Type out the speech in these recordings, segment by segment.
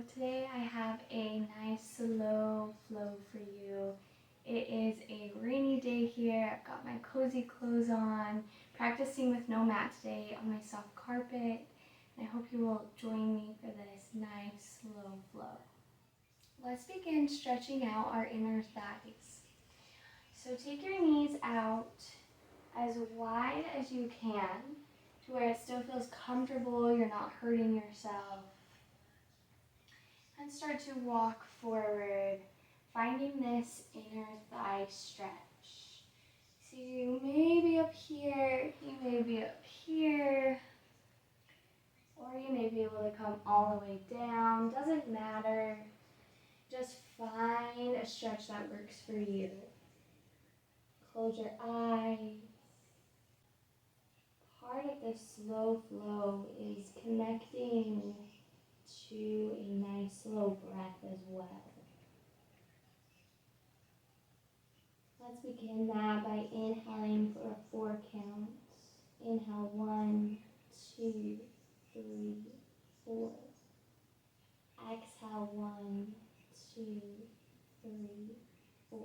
today I have a nice slow flow for you. It is a rainy day here. I've got my cozy clothes on, practicing with no mat today on my soft carpet. I hope you will join me for this nice slow flow. Let's begin stretching out our inner thighs. So take your knees out as wide as you can to where it still feels comfortable, you're not hurting yourself. And start to walk forward, finding this inner thigh stretch. So you may be up here, you may be up here, or you may be able to come all the way down. Doesn't matter. Just find a stretch that works for you. Close your eyes. Part of this slow flow is connecting to a nice slow breath as well. Let's begin that by inhaling for 4 counts. Inhale 1, 2, 3, 4. Exhale 1, 2, 3, 4.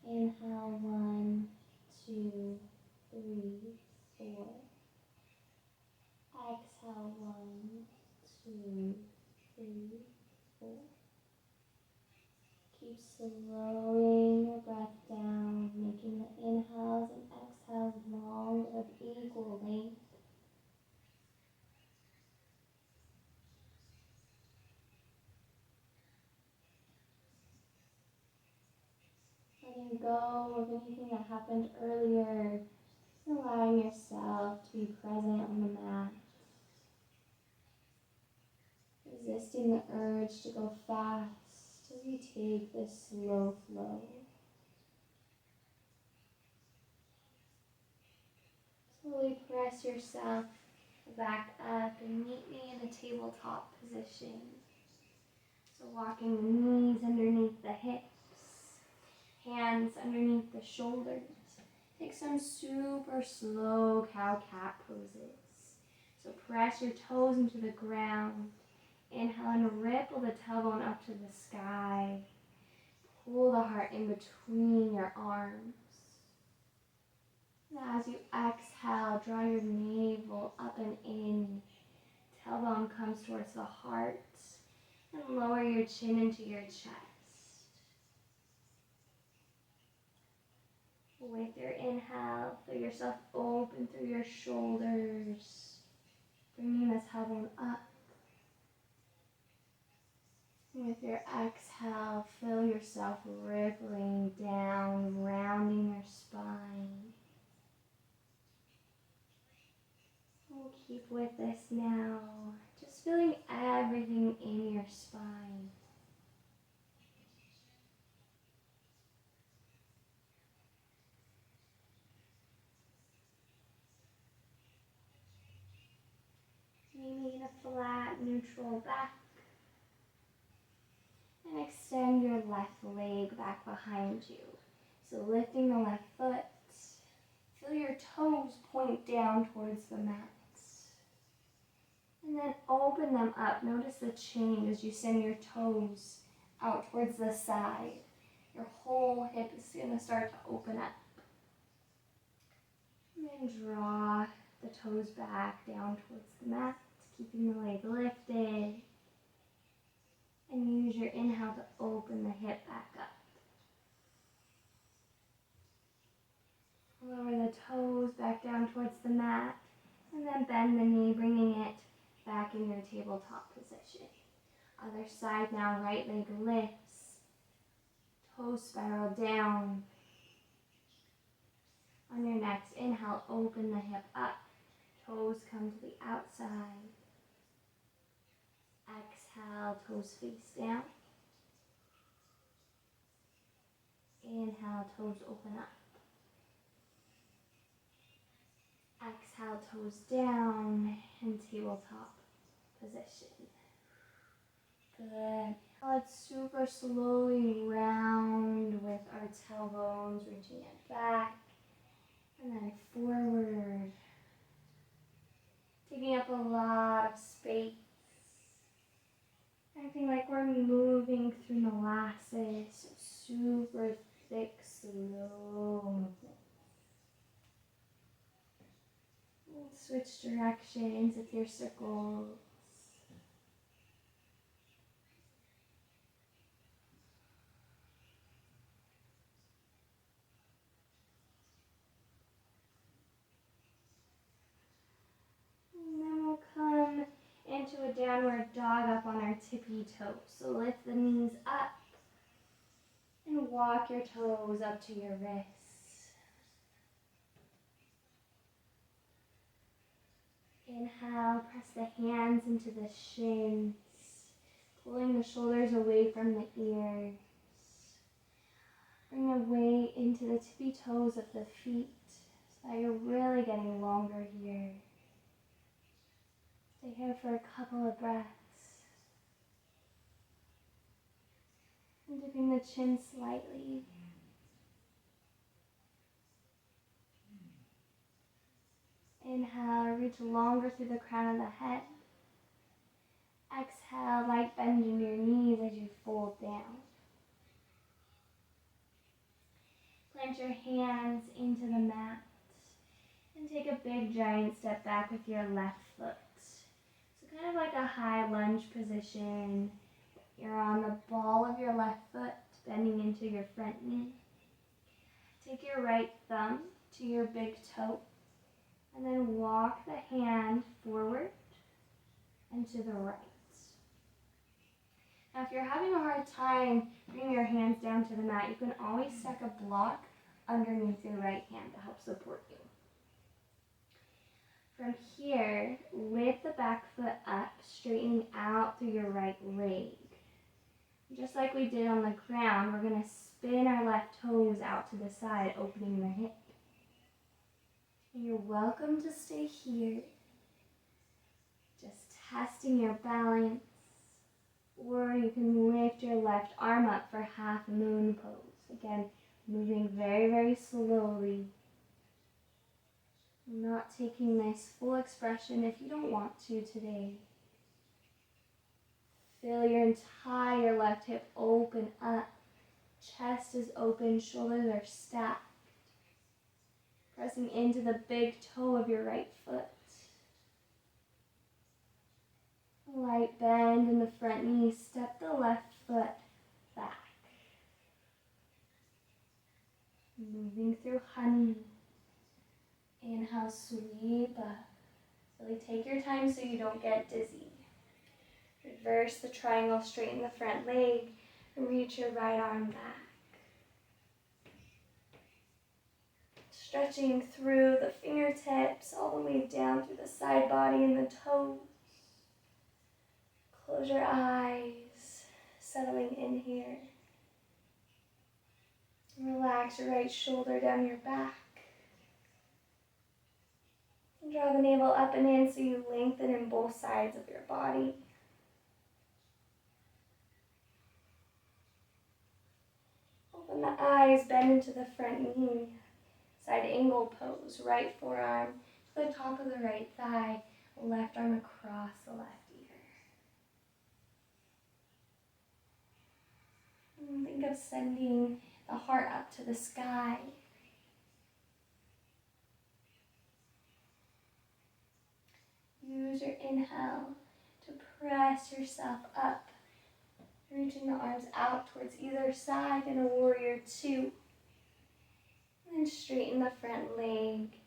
Inhale 1, 2, 3, 4. Exhale 1, 2, 3, 4. Keep slowing your breath down, making the inhales and exhales long of equal length. Letting go of anything that happened earlier, allowing yourself to be present on the mat. Resisting the urge to go fast as you take this slow flow. Slowly press yourself back up and meet me in a tabletop position. So walking the knees underneath the hips, hands underneath the shoulders. Take some super slow cow-cat poses. So press your toes into the ground. Inhale and ripple the tailbone up to the sky. Pull the heart in between your arms. And as you exhale, draw your navel up and in. Tailbone comes towards the heart. And lower your chin into your chest. With your inhale, feel yourself open through your shoulders, bringing the tailbone up. With your exhale, feel yourself rippling down, rounding your spine. We'll keep with this now, just feeling everything in your spine. Maybe in a flat, neutral back. And extend your left leg back behind you. So lifting the left foot, feel your toes point down towards the mat. And then open them up. Notice the change as you send your toes out towards the side. Your whole hip is going to start to open up. And then draw the toes back down towards the mat, keeping the leg lifted. And use your inhale to open the hip back up. Lower the toes back down towards the mat. And then bend the knee, bringing it back in your tabletop position. Other side now, right leg lifts. Toes spiral down. On your next inhale, open the hip up. Toes come to the outside. Exhale, toes face down. Inhale, toes open up. Exhale, toes down and tabletop position. Good. Let's super slowly round with our tailbones, reaching it back and then forward. Taking up a lot of space. Acting like we're moving through molasses, super thick, slow movement. We'll switch directions with your circles. And then we'll come into a downward dog up on our tippy toes. So lift the knees up and walk your toes up to your wrists. Inhale, press the hands into the shins, pulling the shoulders away from the ears. Bring the weight into the tippy toes of the feet so that you're really getting longer here. Stay here for a couple of breaths. And dipping the chin slightly. Inhale, reach longer through the crown of the head. Exhale, light bend in your knees as you fold down. Plant your hands into the mat and take a big giant step back with your left foot. So kind of like a high lunge position. You're on the ball of your left foot, bending into your front knee. Take your right thumb to your big toe and then walk the hand forward and to the right. Now, if you're having a hard time bringing your hands down to the mat, you can always stack a block underneath your right hand to help support you. From here, lift the back foot up, straightening out through your right leg. Just like we did on the ground, we're going to spin our left toes out to the side, opening the hip. And you're welcome to stay here, just testing your balance. Or you can lift your left arm up for half moon pose. Again, moving very, very slowly. Not taking this full expression if you don't want to today. Feel your entire left hip open up. Chest is open, shoulders are stacked. Pressing into the big toe of your right foot. Light bend in the front knee. Step the left foot back. Moving through honey. Inhale, sweep up. Really take your time so you don't get dizzy. Reverse the triangle, straighten the front leg, and reach your right arm back. Stretching through the fingertips, all the way down through the side body and the toes. Close your eyes, settling in here. Relax your right shoulder down your back. And draw the navel up and in so you lengthen in both sides of your body. Open the eyes, bend into the front knee. Side angle pose, right forearm to the top of the right thigh, left arm across the left ear. And think of sending the heart up to the sky. Use your inhale to press yourself up, reaching the arms out towards either side in a warrior two. And straighten the front leg.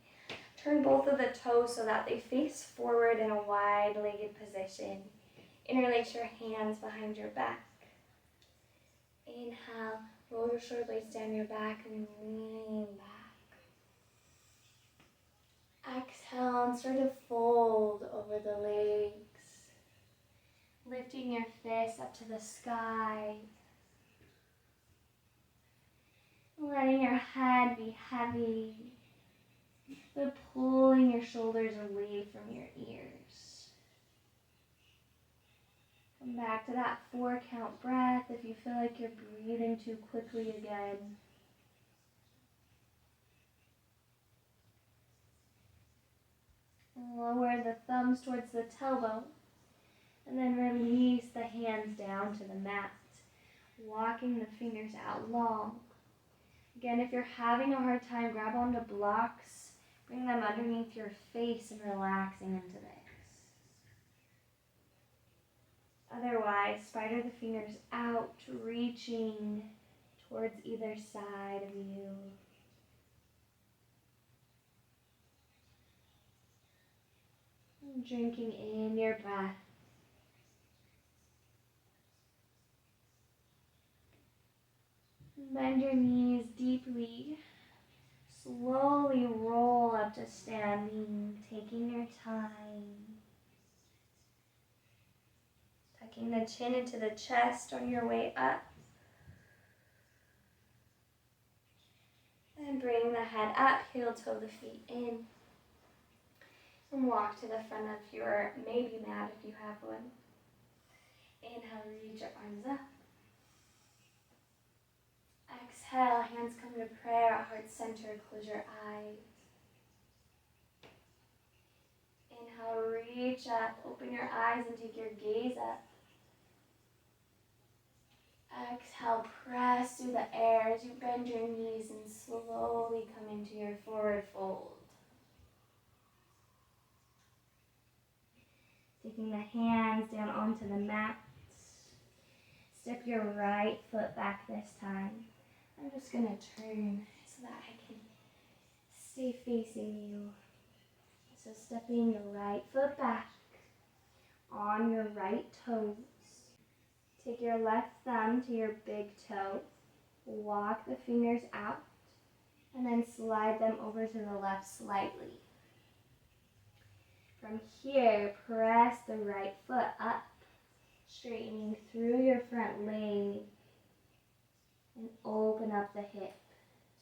Turn both of the toes so that they face forward in a wide-legged position. Interlace your hands behind your back. Inhale, roll your shoulder blades down your back and lean back. Exhale and start to fold over the legs. Lifting your fists up to the sky. Letting your head be heavy, but pulling your shoulders away from your ears. Come back to that 4-count breath if you feel like you're breathing too quickly again. Lower the thumbs towards the tailbone, and then release the hands hands down to the mat, walking the fingers out long. Again, if you're having a hard time, grab onto blocks, bring them underneath your face and relaxing into this. Otherwise, spider the fingers out, reaching towards either side of you. And drinking in your breath. Bend your knees deeply. Slowly roll up to standing, taking your time. Tucking the chin into the chest on your way up. Then bring the head up, heel toe the feet in. And walk to the front of your maybe mat if you have one. Inhale, reach your arms up. Exhale, hands come to prayer, heart center, close your eyes. Inhale, reach up, open your eyes and take your gaze up. Exhale, press through the air as you bend your knees and slowly come into your forward fold. Taking the hands down onto the mat. Step your right foot back this time. I'm just going to turn so that I can stay facing you. So stepping your right foot back on your right toes. Take your left thumb to your big toe. Walk the fingers out and then slide them over to the left slightly. From here, press the right foot up, straightening through your front leg and open up the hip.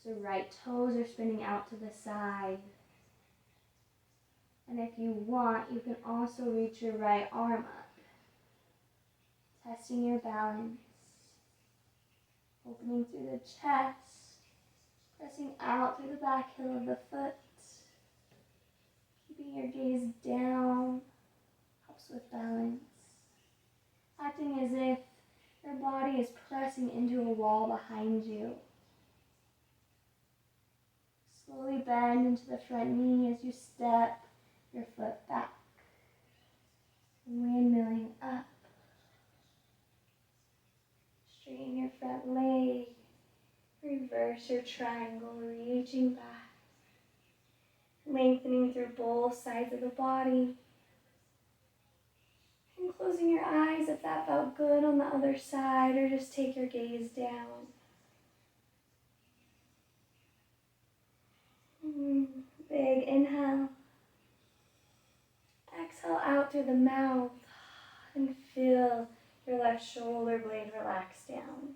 So right toes are spinning out to the side. And if you want, you can also reach your right arm up, testing your balance, opening through the chest, pressing out through the back heel of the foot. Keeping your gaze down helps with balance. Acting as if your body is pressing into a wall behind you. Slowly bend into the front knee as you step your foot back. Windmilling up. Straighten your front leg. Reverse your triangle, reaching back. Lengthening through both sides of the body. And closing your eyes if that felt good on the other side, or just take your gaze down. Big inhale. Exhale out through the mouth and feel your left shoulder blade relax down.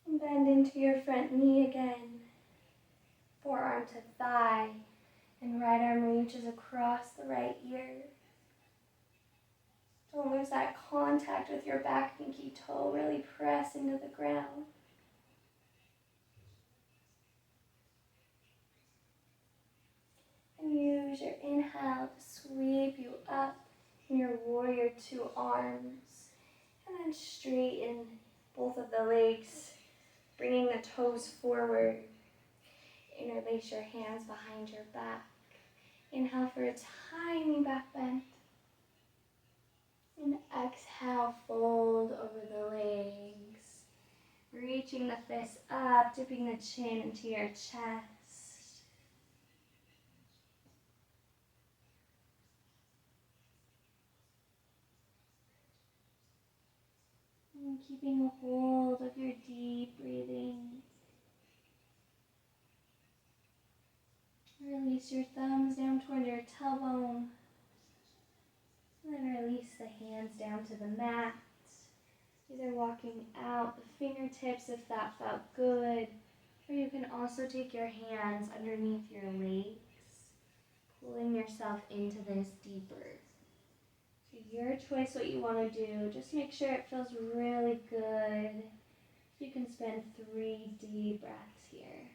Bend into your front knee again. Forearm to thigh, and right arm reaches across the right ear. Don't lose that contact with your back pinky toe. Really press into the ground. And use your inhale to sweep you up in your warrior two arms. And then straighten both of the legs, bringing the toes forward. Interlace your hands behind your back. Inhale for a tiny back bend. And exhale, fold over the legs. Reaching the fists up, dipping the chin into your chest. And keeping a hold of your deep breathing. Release your thumbs down toward your tailbone. And then release the hands down to the mat. Either walking out the fingertips if that felt good. Or you can also take your hands underneath your legs, pulling yourself into this deeper. So your choice what you want to do. Just make sure it feels really good. You can spend 3 deep breaths here.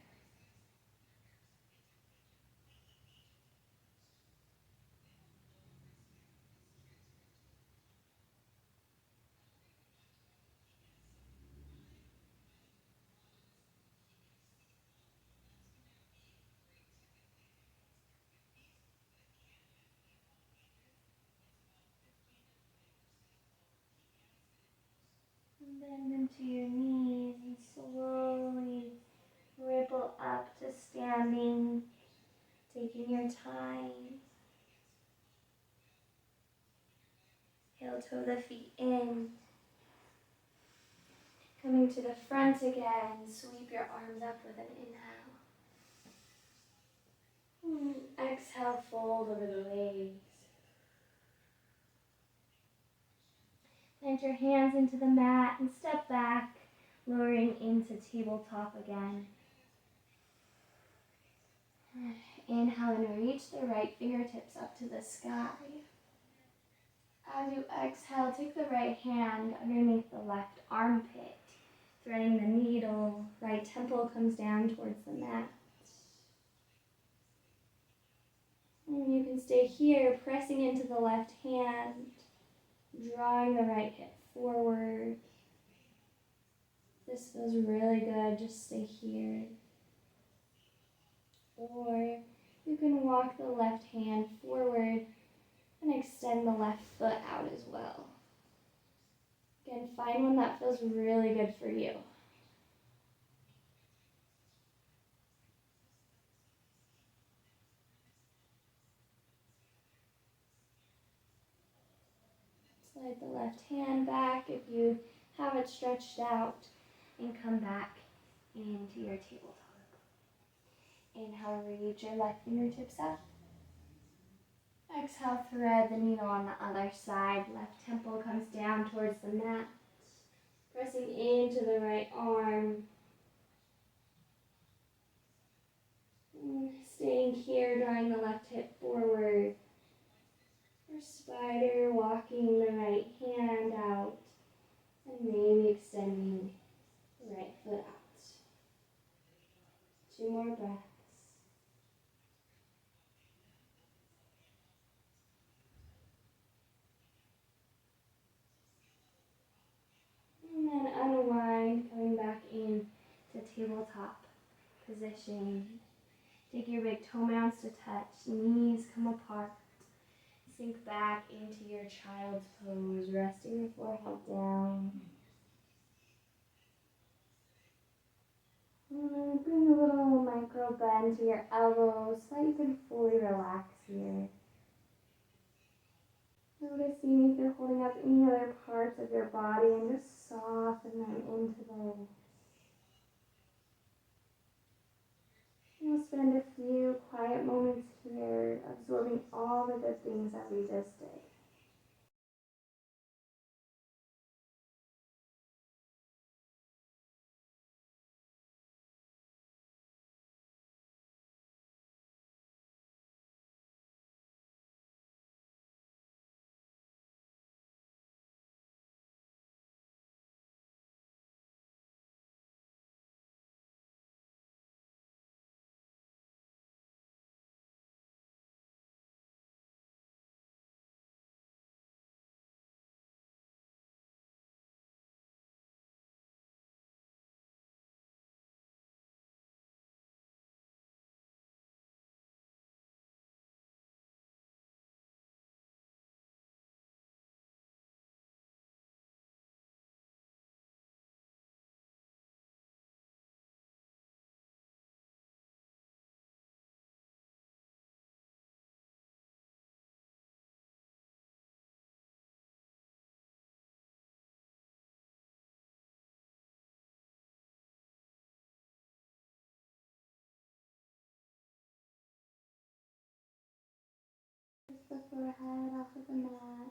Bend into your knees and slowly ripple up to standing, taking your time. Heel toe the feet in. Coming to the front again, sweep your arms up with an inhale. Exhale, fold over the legs. Plant your hands into the mat and step back, lowering into tabletop again. Inhale and reach the right fingertips up to the sky. As you exhale, take the right hand underneath the left armpit, threading the needle. Right temple comes down towards the mat. And you can stay here, pressing into the left hand, drawing the right hip forward. This feels really good, just stay here. Or you can walk the left hand forward and extend the left foot out as well. Again, find one that feels really good for you. Slide the left hand back if you have it stretched out and come back into your tabletop. Inhale, reach your left fingertips up. Exhale, thread the needle on the other side. Left temple comes down towards the mat. Pressing into the right arm. Staying here, drawing the left hip forward. Or spider, walking the right hand out. And maybe extending the right foot out. 2 more breaths. And then unwind, coming back in to tabletop position. Take your big toe mounds to touch, knees come apart. Sink back into your child's pose, resting your forehead down. And then bring a little micro bend to your elbows so that you can fully relax here. Noticing if you're holding up any other parts of your body and just soften them into those. We'll spend a few quiet moments here, absorbing all the good things that we just did. Lift the forehead off of the mat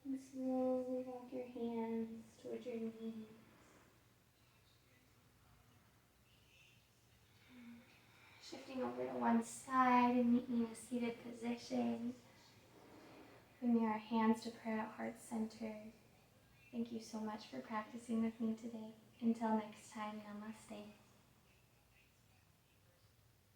and slowly walk your hands towards your knees. Shifting over to one side and meeting in a seated position. Bringing our hands to prayer at heart center. Thank you so much for practicing with me today. Until next time, namaste.